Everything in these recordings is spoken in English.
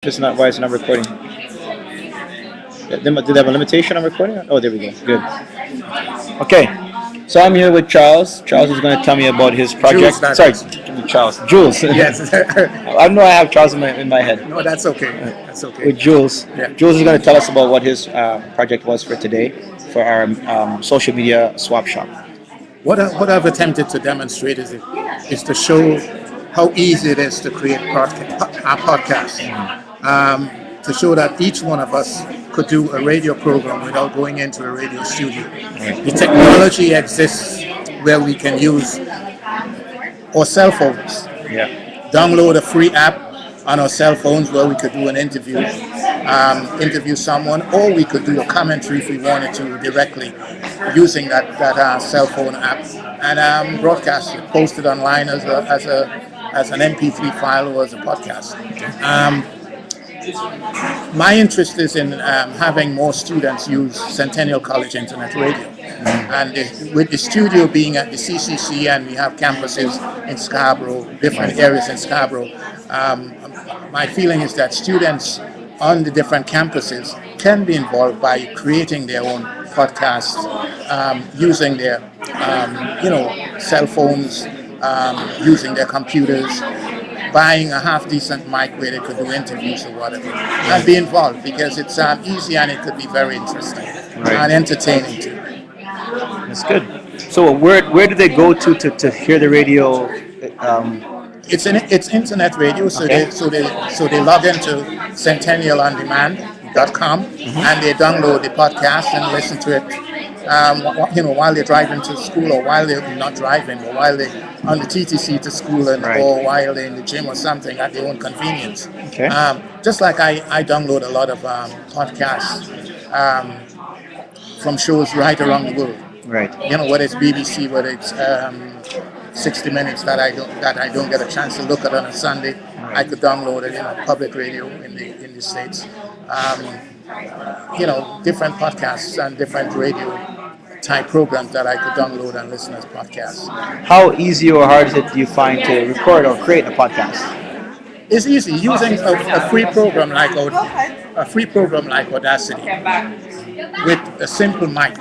It's not why it's not recording. Do they have a limitation on recording? Oh, there we go. Good. Okay. So I'm here with Charles. Charles is going to tell me about his project. Jules, that Sorry, is. Charles. Jules. Yes. I know I have Charles in my head. No, that's okay. That's okay. With Jules. Yeah. Jules is going to tell us about what his project was for today for our social media swap shop. What I've attempted to demonstrate is to show how easy it is to create a podcast. To show that each one of us could do a radio program without going into a radio studio. Right. The technology exists where we can use our cell phones. Yeah. Download a free app on our cell phones where we could do an interview, interview someone, or we could do a commentary if we wanted to directly using that cell phone app and broadcast it, post it online as an MP3 file or as a podcast. My interest is in having more students use Centennial College Internet Radio. And with the studio being at the CCC and we have campuses in Scarborough, different areas in Scarborough, my feeling is that students on the different campuses can be involved by creating their own podcasts, using their cell phones, using their computers, buying a half-decent mic where they could do interviews or whatever, and be involved because it's easy and it could be very interesting and entertaining too. That's good. So where do they go to hear the radio? It's internet radio, so Okay. they log into centennialondemand.com and they download the podcast and listen to it. While they're driving to school or while they're not driving or while they're on the TTC to school or while they're in the gym or something at their own convenience. Okay. Just like I download a lot of podcasts from shows right around the world. Right. Whether it's BBC, whether it's 60 Minutes that I don't get a chance to look at on a Sunday, I could download it. Public radio in the States. Different podcasts and different radio type programs that I could download and listen as podcasts. How easy or hard is it do you find to record or create a podcast? It's easy using a free program like Audacity with a simple mic,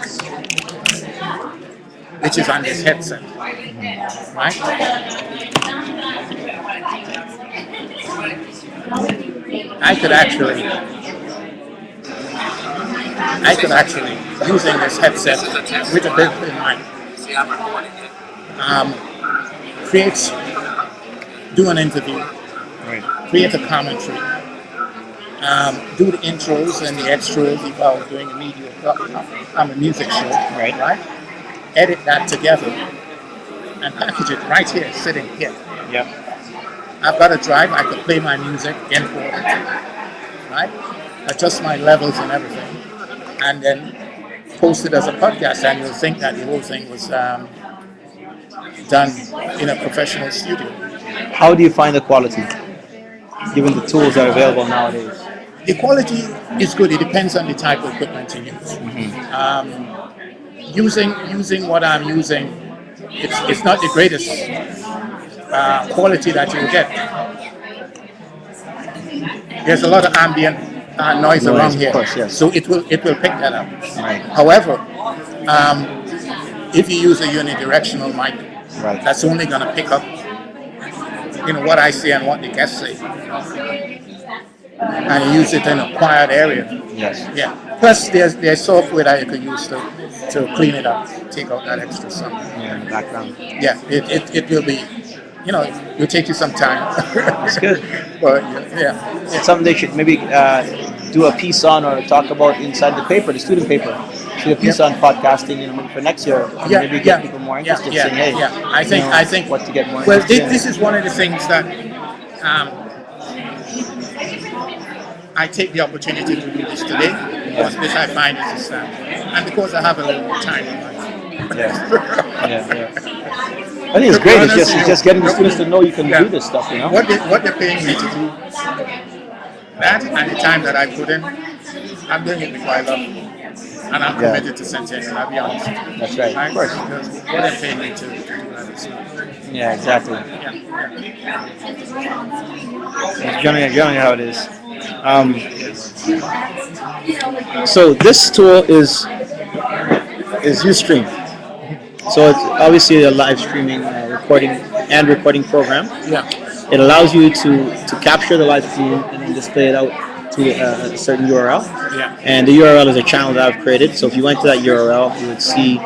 which is on this headset, right? I could actually using this headset with a built-in mic, do an interview, create a commentary, do the intros and the extras if I was doing a music show, right? Edit that together and package it right here, sitting here. Yeah. I've got a drive, I could play my music, import it, right? Adjust my levels and everything, and then post it as a podcast, and you'll think that the whole thing was done in a professional studio. How do you find the quality, given the tools that are available nowadays? The quality is good. It depends on the type of equipment you use. Using what I'm using, it's not the greatest quality that you'll get. There's a lot of ambient noise around here, of course, yes. so it will pick that up. Right. However, if you use a unidirectional mic, that's only going to pick up what I say and what the guests say, and you use it in a quiet area. Yes. Yeah. Plus, there's software that you can use to clean it up, take out that extra sound. Yeah, in the background. Yeah, it will be, it'll take you some time. That's good. But yeah. It's something they should maybe do a piece on or talk about inside the paper, the student paper. Do a piece on podcasting, maybe for next year. Maybe get people more interested. Saying, hey, I think what to get more. Well, interested this is one of the things that I take the opportunity to do this today because this I find is and because I have a little more time in life. Yeah. I think it's great. It's just getting the students to know you can do this stuff. What they're paying me to do, that and the time that I put in, I'm doing it because I love it. And I'm committed to Centennial, I'll be honest. That's right. Of course. Because what they're paying me to do that is Yeah, exactly. yeah. That's generally how it is. Um, so this tool is Ustream. So it's obviously a live streaming recording program. Yeah. It allows you to capture the live stream and then display it out to a certain URL. Yeah. And the URL is a channel that I've created. So if you went to that URL, you would see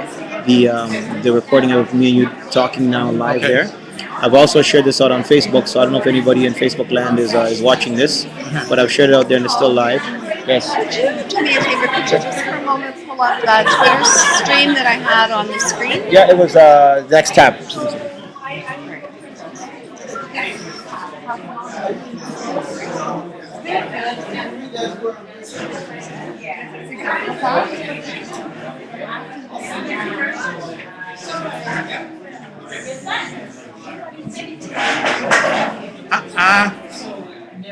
the recording of me and you talking now live there. I've also shared this out on Facebook, so I don't know if anybody in Facebook land is watching this, but I've shared it out there and it's still live. Yes. Could you do me a favor? Could you just for a moment pull up that Twitter stream that I had on the screen? Yeah, it was next tab.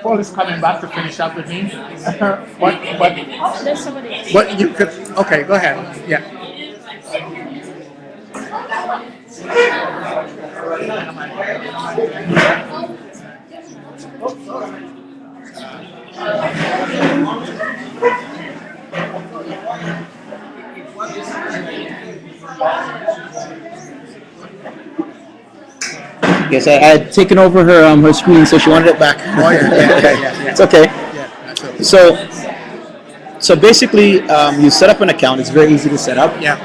Paul is coming back to finish up with me. But you could. Okay, go ahead. Yeah. Yes, I had taken over her screen, so she wanted it back. Oh, yeah. It's okay. Yeah, that's okay. So basically, you set up an account. It's very easy to set up. Yeah.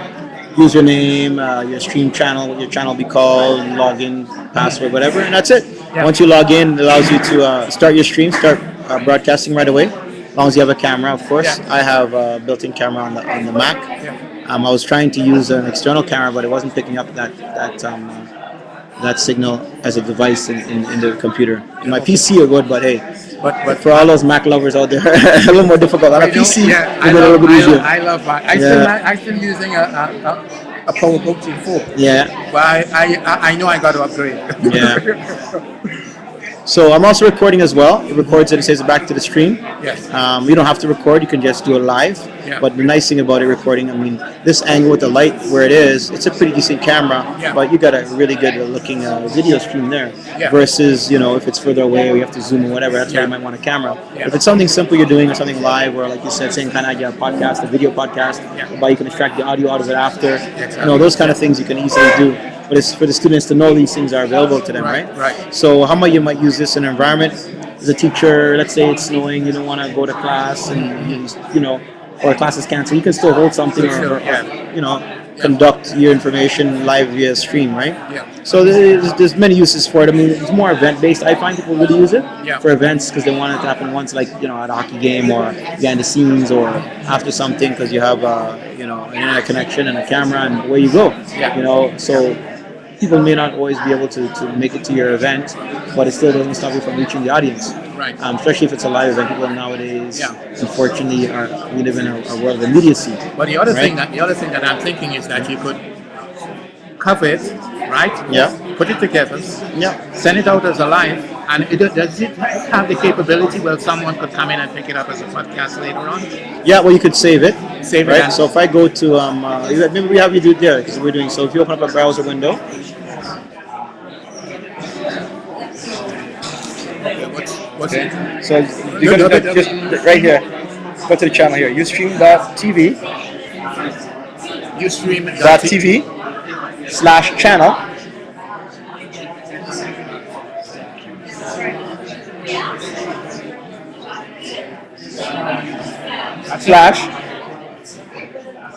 Username, your stream channel, what your channel will be called, login, password, whatever, and that's it. Yeah. Once you log in, it allows you to start your stream, start broadcasting right away. As long as you have a camera, of course. Yeah. I have a built-in camera on the Mac. Yeah. I was trying to use an external camera, but it wasn't picking up that signal as a device in the computer. In my PC are good, but hey, But for all those Mac lovers out there, a little more difficult. On a PC, I a little bit easier. love Mac. I'm still using a PowerBook G4. Yeah. But I know I got to upgrade. Yeah. So I'm also recording as well. It records it and says it back to the stream. Yes. You don't have to record. You can just do it live. Yeah. But the nice thing about it recording, I mean, this angle with the light where it is, it's a pretty decent camera. Yeah. But you got a really good looking video stream there. Yeah. Versus, if it's further away or you have to zoom or whatever, that's why you might want a camera. Yeah. If it's something simple you're doing or something live, or like you said, same kind of idea, a podcast, a video podcast, but you can extract the audio out of it after. Exactly. Those kind of things you can easily do. But it's for the students to know these things are available to them, right? Right. So how might you use this in an environment? As a teacher, let's say it's snowing, you don't want to go to class, and or class is canceled. You can still hold something or conduct your information live via stream, right? Yeah. So there's many uses for it. I mean, it's more event based. I find people really use it for events because they want it to happen once, like at a hockey game or behind the scenes or after something, because you have an internet connection and a camera and away you go. Yeah. So people may not always be able to make it to your event, but it still doesn't stop you from reaching the audience. Right. Especially if it's a live event. People nowadays, unfortunately, we live in a world of immediacy. But the other thing that I'm thinking is that you could cover it, right? Yeah. Put it together. Yeah. Send it out as a live, and does it have the capability where someone could come in and pick it up as a podcast later on? Yeah. Well, you could save it. Save it. Right. So if I go to maybe we have you do it there because we're doing. So if you open up a browser window. What's Okay. it? So you're going to just right here. Go to the channel here. Ustream.tv. Ustream.tv /channel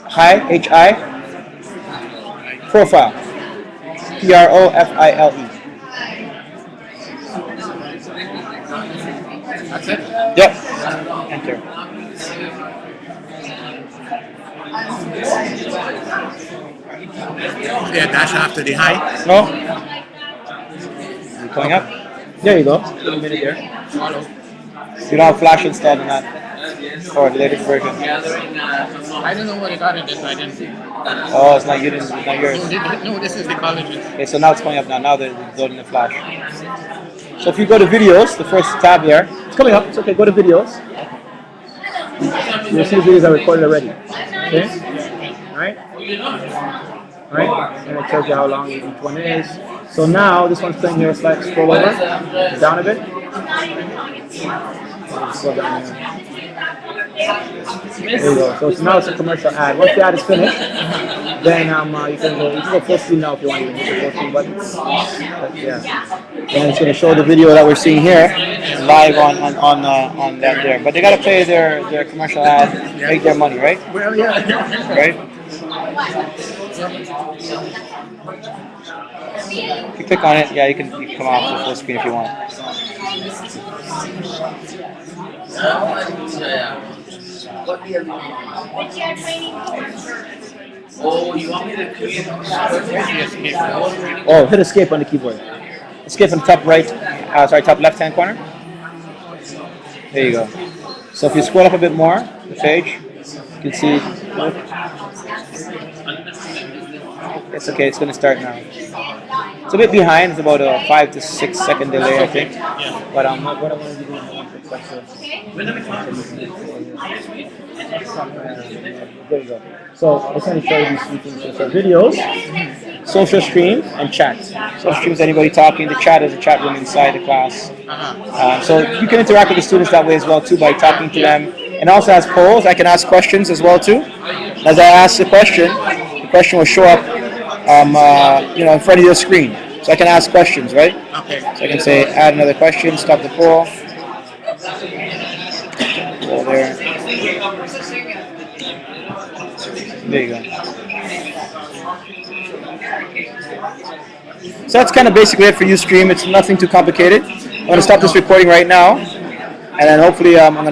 /hi profile PROFILE. That's it? Yep. Enter. Yeah, dash after the high. No. You going up? There you go. Give me a minute there. You don't have Flash installed in that. Or the latest version. I don't know what it got in this. I didn't see. Oh, it's not yours. No, this is the colleges. Okay, so now it's coming up now. Now they're loading the Flash. So if you go to videos, the first tab there, it's coming up. It's okay. Go to videos. You'll see the videos I recorded already. Okay. Right. And it tells you how long each one is. So now this one's playing here. Scroll over, down a bit. Scroll down here. There you go. So now it's a commercial ad. Once the ad is finished, then you can go full screen now if you want. You can hit the full screen button. But, yeah. And it's going to show the video that we're seeing here live on that there. But they got to play their commercial ad, make their money, right? Well, yeah. Right. If you click on it, yeah, you can come off the full screen if you want. Oh, you want me to create Oh, hit escape on the keyboard. Escape on the top right, top left-hand corner. There you go. So if you scroll up a bit more, the page, you can see. It's okay. It's going to start now. It's a bit behind. It's about a 5 to 6 second delay, I think. But what I want to do is there you go. So I just want to show you these three things. So videos, social stream, and chat. Social stream is anybody talking. The chat is a chat room inside the class. So you can interact with the students that way as well too by talking to them. And also as polls, I can ask questions as well too. As I ask the question will show up, in front of your screen. So I can ask questions, right? Okay. So I can say add another question, stop the poll. Go there. There you go. So that's kind of basically it for Ustream. It's nothing too complicated. I'm going to stop this recording right now, and then hopefully I'm going to